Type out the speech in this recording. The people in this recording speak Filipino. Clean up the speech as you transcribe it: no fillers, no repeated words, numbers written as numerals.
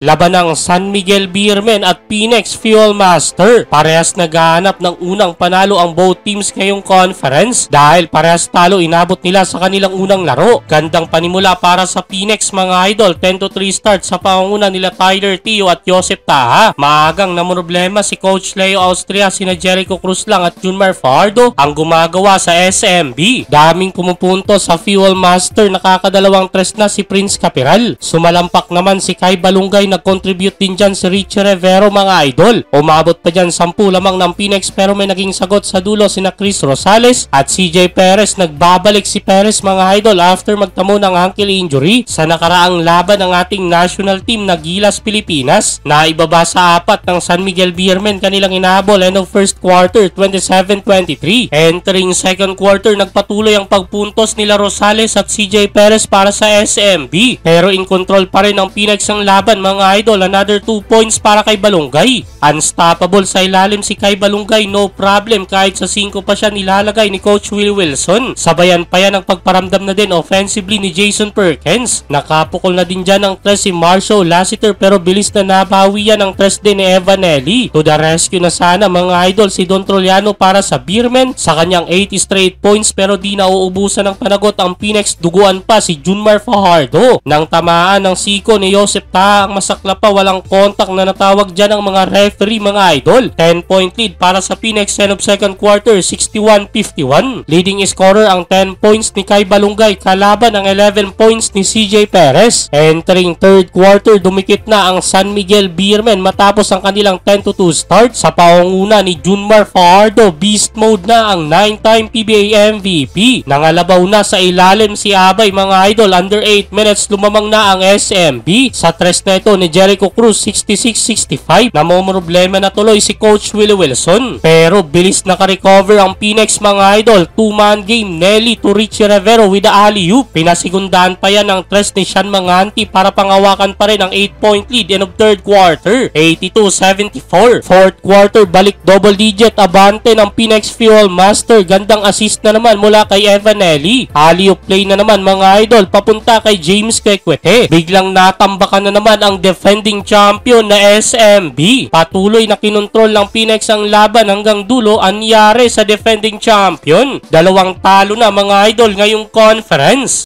laban ng San Miguel Beermen at Phoenix Fuel Master. Parehas naghahanap ng unang panalo ang both teams ngayong conference dahil parehas talo inabot nila sa kanilang unang laro. Gandang panimula para sa Phoenix mga idol, 10-3 start sa pangunguna nila Tyler Tio at Joseph Taha. Maagang namroblema si Coach Leo Austria, sina Jericho Cruz lang at Junmar Fajardo ang gumagawa sa SMB. Daming pumupunto sa Fuel Master, nakakadalawang tres na si Prince Capiral. Sumalampak naman si Kai Balungay, nag-contribute din dyan si Richie Rivero mga idol. Umabot pa dyan 10 lamang ng Phoenix pero may naging sagot sa dulo sina Chris Rosales at CJ Perez. Nagbabalik si Perez mga idol after magtamo ng ankle injury sa nakaraang laban ng ating national team na Gilas Pilipinas. Naibaba sa 4 ng San Miguel Beermen kanilang inahabol end of first quarter 27-23. Entering second quarter, nagpatuloy ang pagpuntos nila Rosales at CJ Perez para sa SMB pero in control pa rin ang Phoenix ang laban mga idol. Another 2 points para kay Balungay. Unstoppable sa ilalim si Kai Balungay, no problem kahit sa 5 pa siya nilalagay ni Coach Will Wilson. Sabayan pa yan ang pagparamdam na din offensively ni Jason Perkins. Nakapukol na din dyan ang tres si Marshall Lassiter pero bilis na nabawi yan ang tres din ni Evanelli. To the rescue na sana mga idol si Don Troliano para sa Beermen sa kanyang 80 straight points pero di nauubusan ng panagot ang Phoenix. Duguan pa si Junmar Fajardo. Nang tamaan ng siko ni Joseph Taha ang masakla pa, walang kontak na natawag dyan ang mga referee mga idol. 10-point lead para sa Phoenix end of second quarter 61-51. Leading scorer ang 10 points ni Kai Balungay kalaban ang 11 points ni CJ Perez. Entering third quarter, dumikit na ang San Miguel Beermen matapos ang kanilang 10-2 start sa paunguna ni Junmar Fajardo. Beast mode na ang 9-time PBA MVP. Nangalabaw na sa ilalim si Abay mga idol. Under 8 minutes lumamang na ang SMB. Sa tres na ito ni Jericho Cruz 66-65. Namomroblema na tuloy si Coach Willie Wilson pero bilis nakarecover ang Phoenix mga idol. 2-man game, Nelly to Richie Rivero with the alley-oop. Pinasigundaan pa yan ng tres ni Sean Manganti para pangawakan pa rin ang 8-point lead end of third quarter 82-74. Fourth quarter, balik double digit abante ng Phoenix Fuel Master. Gandang assist na naman mula kay Evanelli. Alley-oop play na naman mga idol papunta kay James Kekwete. Biglang natambakan na naman ang defending champion na SMB. Patuloy na kinontrol ng Phoenix ang laban hanggang dulo. Anyari sa defending champion, dalawang talo na mga idol ngayong conference.